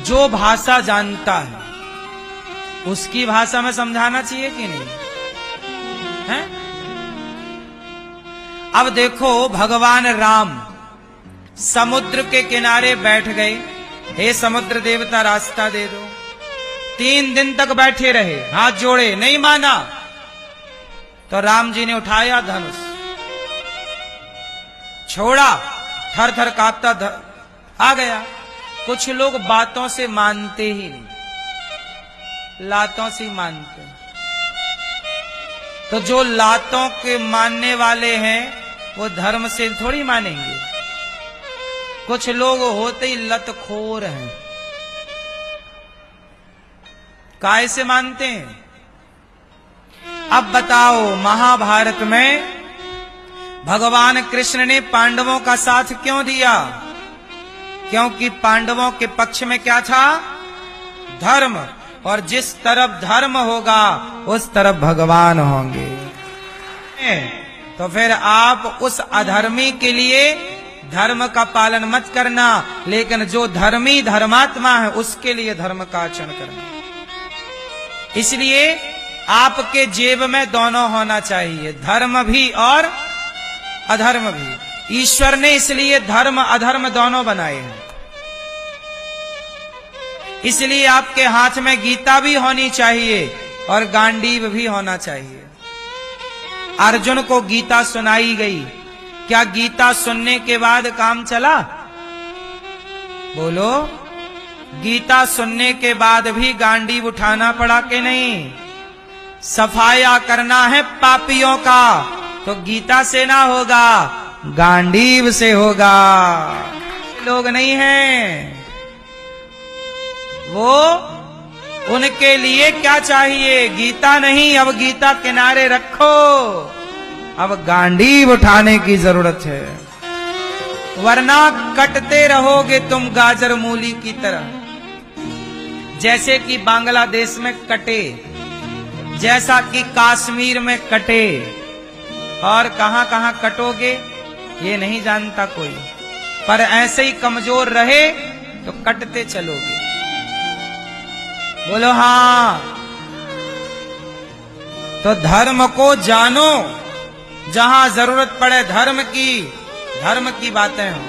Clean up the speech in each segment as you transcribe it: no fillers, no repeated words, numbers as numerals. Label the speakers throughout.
Speaker 1: जो भाषा जानता है उसकी भाषा में समझाना चाहिए कि नहीं है? अब देखो भगवान राम समुद्र के किनारे बैठ गए, हे समुद्र देवता रास्ता दे दो। 3 दिन तक बैठे रहे, हाथ जोड़े, नहीं माना। तो राम जी ने उठाया धनुष, छोड़ा, थर थर कांपता आ गया। कुछ लोग बातों से मानते ही नहीं, लातों से मानते। तो जो लातों के मानने वाले हैं वो धर्म से थोड़ी मानेंगे। कुछ लोग होते ही लतखोर हैं, काय से मानते हैं? अब बताओ महाभारत में भगवान कृष्ण ने पांडवों का साथ क्यों दिया? क्योंकि पांडवों के पक्ष में क्या था? धर्म। और जिस तरफ धर्म होगा उस तरफ भगवान होंगे। तो फिर आप उस अधर्मी के लिए धर्म का पालन मत करना, लेकिन जो धर्मी धर्मात्मा है उसके लिए धर्म का आचरण करना। इसलिए आपके जेब में दोनों होना चाहिए, धर्म भी और अधर्म भी। ईश्वर ने इसलिए धर्म अधर्म दोनों बनाए हैं। इसलिए आपके हाथ में गीता भी होनी चाहिए और गांडीव भी होना चाहिए। अर्जुन को गीता सुनाई गई, क्या गीता सुनने के बाद काम चला? बोलो, गीता सुनने के बाद भी गांडीव उठाना पड़ा कि नहीं? सफाया करना है पापियों का तो गीता से ना होगा, गांडीव से होगा। लोग नहीं हैं वो, उनके लिए क्या चाहिए? गीता नहीं, अब गीता किनारे रखो, अब गांडीव उठाने की जरूरत है, वरना कटते रहोगे तुम गाजर मूली की तरह। जैसे कि बांग्लादेश में कटे, जैसा कि कश्मीर में कटे, और कहां कहां कटोगे ये नहीं जानता कोई, पर ऐसे ही कमजोर रहे तो कटते चलोगे। बोलो हाँ। तो धर्म को जानो, जहां जरूरत पड़े धर्म की बातें हो,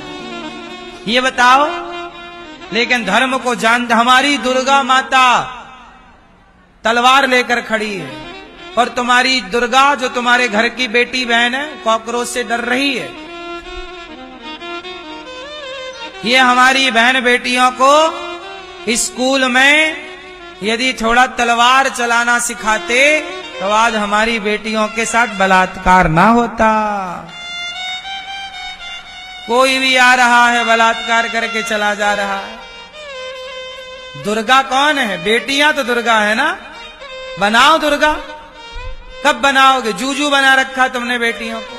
Speaker 1: ये बताओ। लेकिन धर्म को जानते, हमारी दुर्गा माता तलवार लेकर खड़ी है, और तुम्हारी दुर्गा जो तुम्हारे घर की बेटी बहन है कॉकरोच से डर रही है। ये हमारी बहन बेटियों को स्कूल में यदि थोड़ा तलवार चलाना सिखाते तो आज हमारी बेटियों के साथ बलात्कार ना होता। कोई भी आ रहा है बलात्कार करके चला जा रहा है। दुर्गा कौन है? बेटियां तो दुर्गा है ना। बनाओ दुर्गा, कब बनाओगे? जूजू बना रखा तुमने बेटियों को।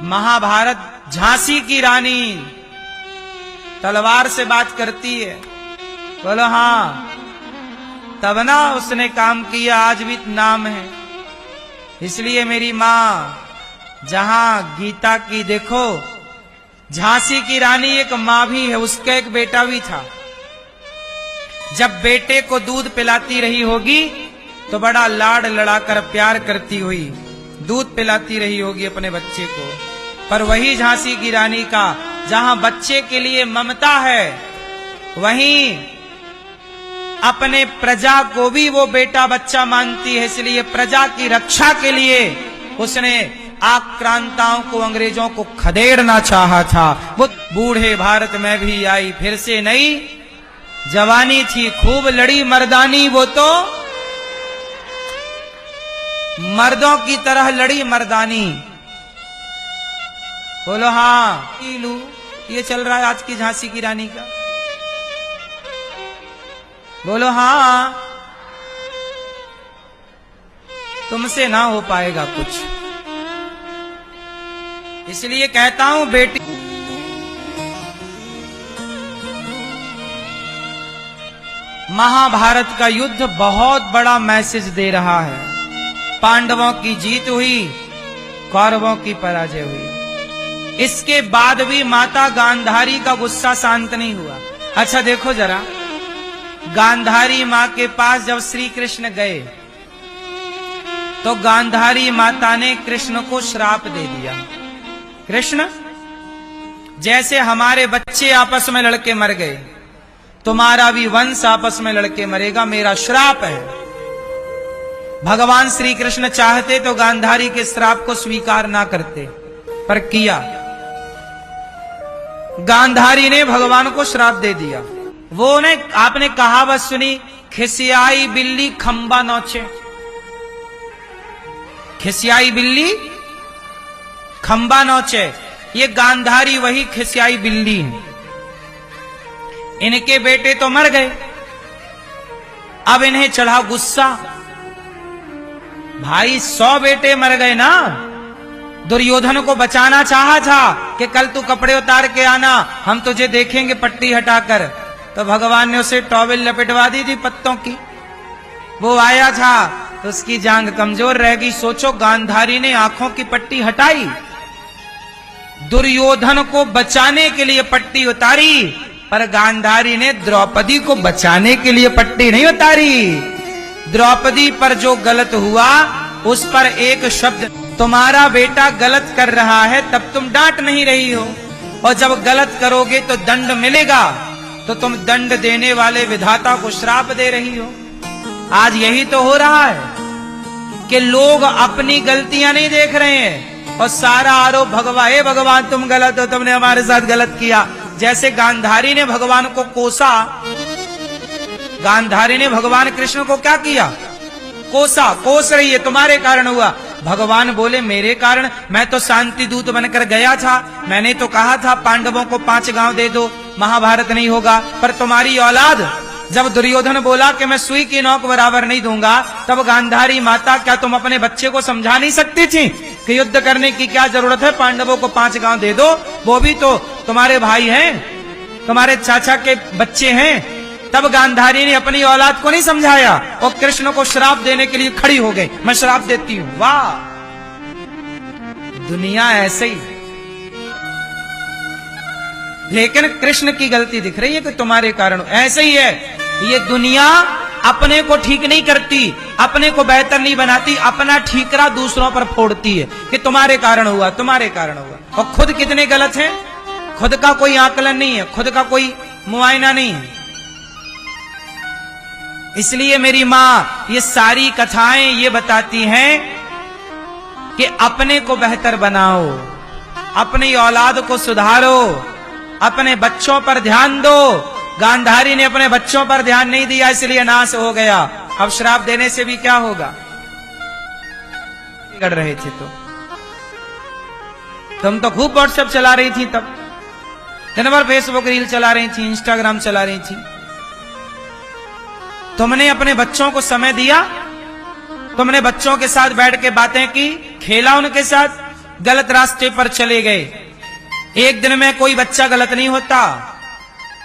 Speaker 1: महाभारत झांसी की रानी तलवार से बात करती है, बोलो हाँ, तब ना उसने काम किया, आज भी नाम है। इसलिए मेरी माँ, जहां गीता की देखो, झांसी की रानी एक माँ भी है, उसका एक बेटा भी था। जब बेटे को दूध पिलाती रही होगी तो बड़ा लाड लड़ाकर प्यार करती हुई दूध पिलाती रही होगी अपने बच्चे को। पर वही झांसी की रानी का जहां बच्चे के लिए ममता है, वहीं अपने प्रजा को भी वो बेटा बच्चा मानती है। इसलिए प्रजा की रक्षा के लिए उसने आक्रांताओं को, अंग्रेजों को खदेड़ना चाहा था। वो बूढ़े भारत में भी आई फिर से नई जवानी थी, खूब लड़ी मर्दानी, वो तो मर्दों की तरह लड़ी मर्दानी। बोलो हाँ। ये चल रहा है आज की झांसी की रानी का। बोलो हाँ। तुमसे ना हो पाएगा कुछ। इसलिए कहता हूं बेटी, महाभारत का युद्ध बहुत बड़ा मैसेज दे रहा है। पांडवों की जीत हुई, कौरवों की पराजय हुई। इसके बाद भी माता गांधारी का गुस्सा शांत नहीं हुआ। अच्छा देखो जरा, गांधारी मां के पास जब श्री कृष्ण गए तो गांधारी माता ने कृष्ण को श्राप दे दिया। कृष्ण, जैसे हमारे बच्चे आपस में लड़के मर गए, तुम्हारा भी वंश आपस में लड़के मरेगा, मेरा श्राप है। भगवान श्री कृष्ण चाहते तो गांधारी के श्राप को स्वीकार ना करते, पर किया। गांधारी ने भगवान को श्राप दे दिया। वो ने आपने कहावत सुनी, खिसियाई बिल्ली खंबा नोचे। खिसियाई बिल्ली खंबा नोचे, ये गांधारी वही खिसियाई बिल्ली है। इनके बेटे तो मर गए, अब इन्हें चढ़ा गुस्सा। भाई 100 बेटे मर गए ना, दुर्योधन को बचाना चाहा था कि कल तू कपड़े उतार के आना, हम तुझे देखेंगे पट्टी हटाकर। तो भगवान ने उसे टॉवेल लपेटवा दी थी पत्तों की। वो आया था तो उसकी जांघ कमजोर रह गई। सोचो, गांधारी ने आंखों की पट्टी हटाई, दुर्योधन को बचाने के लिए पट्टी उतारी, पर गांधारी ने द्रौपदी को बचाने के लिए पट्टी नहीं उतारी। द्रौपदी पर जो गलत हुआ उस पर एक शब्द, तुम्हारा बेटा गलत कर रहा है तब तुम डांट नहीं रही हो, और जब गलत करोगे तो दंड मिलेगा, तो तुम दंड देने वाले विधाता को श्राप दे रही हो। आज यही तो हो रहा है कि लोग अपनी गलतियां नहीं देख रहे हैं और सारा आरोप भगवान, हे भगवान तुम गलत हो, तुमने हमारे साथ गलत किया। जैसे गांधारी ने भगवान को कोसा, गांधारी ने भगवान कृष्ण को क्या किया? कोसा, कोस रही है, तुम्हारे कारण हुआ। भगवान बोले मेरे कारण? मैं तो शांति दूत बनकर गया था, मैंने तो कहा था पांडवों को 5 गांव दे दो, महाभारत नहीं होगा। पर तुम्हारी औलाद, जब दुर्योधन बोला कि मैं सुई की नोक बराबर नहीं दूंगा, तब गांधारी माता, क्या तुम अपने बच्चे को समझा नहीं सकती थी कि युद्ध करने की क्या जरूरत है, पांडवों को 5 गांव दे दो, वो भी तो तुम्हारे भाई हैं, तुम्हारे चाचा के बच्चे हैं। तब गांधारी ने अपनी औलाद को नहीं समझाया और कृष्ण को श्राप देने के लिए खड़ी हो गई, मैं श्राप देती हूं। वाह, दुनिया ऐसे ही। लेकिन कृष्ण की गलती दिख रही है कि तुम्हारे कारण ऐसे ही है। ये दुनिया अपने को ठीक नहीं करती, अपने को बेहतर नहीं बनाती, अपना ठीकरा दूसरों पर फोड़ती है कि तुम्हारे कारण हुआ, तुम्हारे कारण हुआ। और खुद कितने गलत हैं, खुद का कोई आकलन नहीं है, खुद का कोई मुआयना नहीं है। इसलिए मेरी मां ये सारी कथाएं ये बताती हैं कि अपने को बेहतर बनाओ, अपनी औलाद को सुधारो, अपने बच्चों पर ध्यान दो। गांधारी ने अपने बच्चों पर ध्यान नहीं दिया, इसलिए नाश हो गया। अब श्राप देने से भी क्या होगा? बिगड़ रहे थे तो तुम तो खूब व्हाट्सएप चला रही थी, तब दिन भर फेसबुक रील चला रही थी, इंस्टाग्राम चला रही थी। तुमने अपने बच्चों को समय दिया? तुमने बच्चों के साथ बैठ के बातें की, खेला उनके साथ? गलत रास्ते पर चले गए। एक दिन में कोई बच्चा गलत नहीं होता,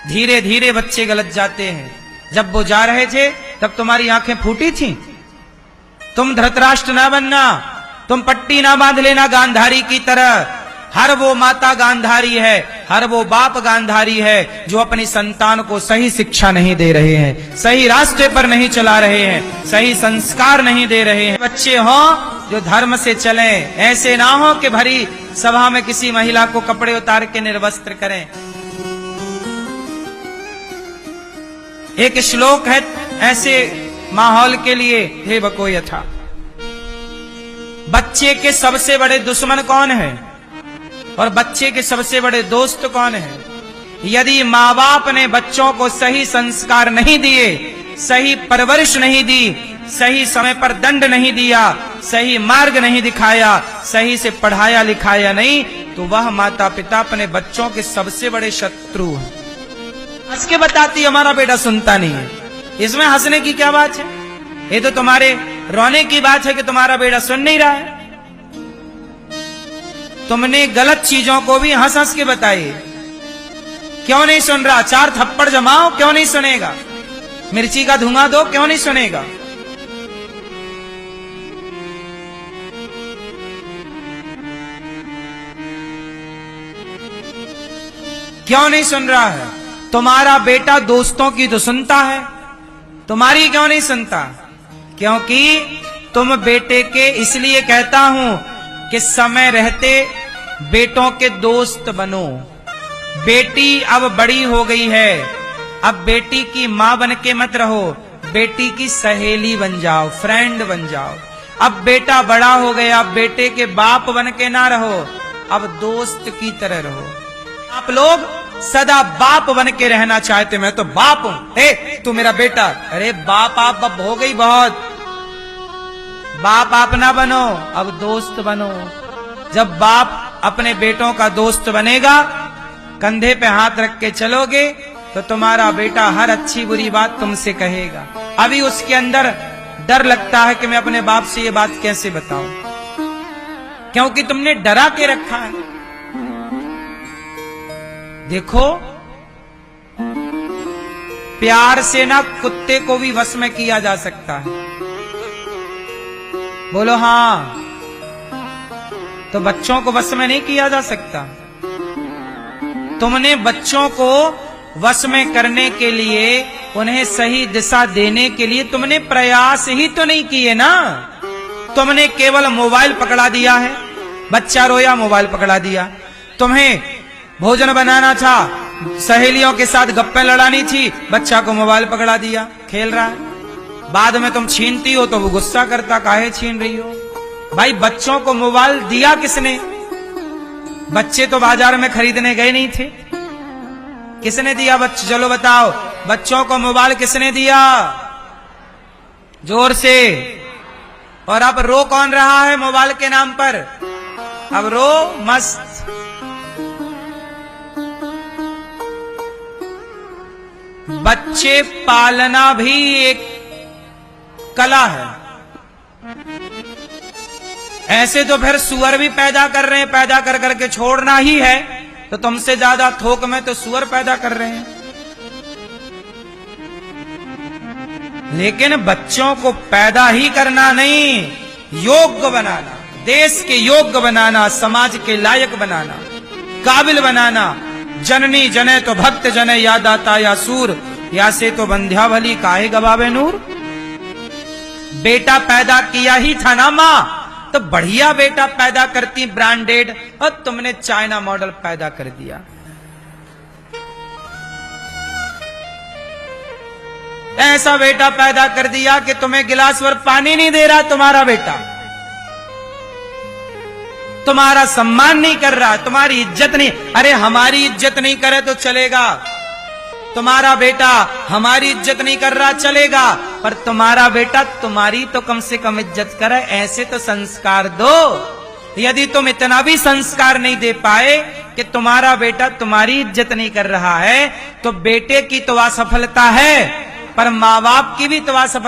Speaker 1: धीरे धीरे बच्चे गलत जाते हैं। जब वो जा रहे थे तब तुम्हारी आंखें फूटी थी। तुम धृतराष्ट्र ना बनना, तुम पट्टी ना बांध लेना गांधारी की तरह। हर वो माता गांधारी है, हर वो बाप गांधारी है जो अपनी संतान को सही शिक्षा नहीं दे रहे हैं, सही रास्ते पर नहीं चला रहे हैं, सही संस्कार नहीं दे रहे हैं। बच्चे हों जो धर्म से चलें, ऐसे ना हो कि भरी सभा में किसी महिला को कपड़े उतार के निर्वस्त्र करें। एक श्लोक है ऐसे माहौल के लिए, हे बको यथा। बच्चे के सबसे बड़े दुश्मन कौन है और बच्चे के सबसे बड़े दोस्त कौन है? यदि माँ बाप ने बच्चों को सही संस्कार नहीं दिए, सही परवरिश नहीं दी, सही समय पर दंड नहीं दिया, सही मार्ग नहीं दिखाया, सही से पढ़ाया लिखाया नहीं, तो वह माता पिता अपने बच्चों के सबसे बड़े शत्रु हैं। हंस के बताती हमारा बेटा सुनता नहीं है, इसमें हंसने की क्या बात है? ये तो तुम्हारे रोने की बात है कि तुम्हारा बेटा सुन नहीं रहा है। तुमने गलत चीजों को भी हंस हंस के बताई, क्यों नहीं सुन रहा? 4 थप्पड़ जमाओ, क्यों नहीं सुनेगा? मिर्ची का धुआं दो, क्यों नहीं सुनेगा? क्यों नहीं सुन रहा है? तुम्हारा बेटा दोस्तों की तो सुनता है, तुम्हारी क्यों नहीं सुनता? क्योंकि तुम बेटे के, इसलिए कहता हूं कि समय रहते बेटों के दोस्त बनो। बेटी अब बड़ी हो गई है, अब बेटी की मां बन के मत रहो, बेटी की सहेली बन जाओ, फ्रेंड बन जाओ। अब बेटा बड़ा हो गया, अब बेटे के बाप बन के ना रहो, अब दोस्त की तरह रहो। आप लोग सदा बाप बन के रहना चाहते, मैं तो बाप हूं, तू मेरा बेटा। अरे बाप आप अब हो गई बहुत, बाप आप ना बनो, अब दोस्त बनो। जब बाप अपने बेटों का दोस्त बनेगा, कंधे पे हाथ रख के चलोगे, तो तुम्हारा बेटा हर अच्छी बुरी बात तुमसे कहेगा। अभी उसके अंदर डर लगता है कि मैं अपने बाप से ये बात कैसे बताऊं, क्योंकि तुमने डरा के रखा है। देखो, प्यार से ना कुत्ते को भी वश में किया जा सकता है। बोलो हां, तो बच्चों को वश में नहीं किया जा सकता। तुमने बच्चों को वश में करने के लिए, उन्हें सही दिशा देने के लिए तुमने प्रयास ही तो नहीं किए ना। तुमने केवल मोबाइल पकड़ा दिया है, बच्चा रोया मोबाइल पकड़ा दिया। तुम्हें भोजन बनाना था, सहेलियों के साथ गप्पे लड़ानी थी, बच्चा को मोबाइल पकड़ा दिया, खेल रहा है। बाद में तुम छीनती हो तो वो गुस्सा करता, काहे छीन रही हो? भाई बच्चों को मोबाइल दिया किसने? बच्चे तो बाजार में खरीदने गए नहीं थे, किसने दिया? बच्चे, चलो बताओ, बच्चों को मोबाइल किसने दिया? जोर से। और अब रो कौन रहा है मोबाइल के नाम पर? अब रो मस्त। बच्चे पालना भी एक कला है। ऐसे तो फिर सुअर भी पैदा कर रहे हैं, पैदा कर करके छोड़ना ही है, तो तुमसे ज्यादा थोक में तो सुअर पैदा कर रहे हैं। लेकिन बच्चों को पैदा ही करना नहीं, योग्य बनाना, देश के योग्य बनाना, समाज के लायक बनाना, काबिल बनाना। जननी जने तो भक्त जने, या दाता या सूर, या से तो बंध्या भली काहे गवावे नूर। बेटा पैदा किया ही था ना मां, तो बढ़िया बेटा पैदा करती ब्रांडेड, और तुमने चाइना मॉडल पैदा कर दिया। ऐसा बेटा पैदा कर दिया कि तुम्हें गिलास भर पानी नहीं दे रहा तुम्हारा बेटा, तुम्हारा सम्मान नहीं कर रहा, तुम्हारी इज्जत नहीं। अरे हमारी इज्जत नहीं करे तो चलेगा, तुम्हारा बेटा हमारी इज्जत नहीं कर रहा चलेगा, पर तुम्हारा बेटा तुम्हारी तो कम से कम इज्जत करे, ऐसे तो संस्कार दो। यदि तुम इतना भी संस्कार नहीं दे पाए कि तुम्हारा बेटा तुम्हारी इज्जत नहीं कर रहा है, तो बेटे की तो असफलता है, पर माँ बाप की भी तो असफलता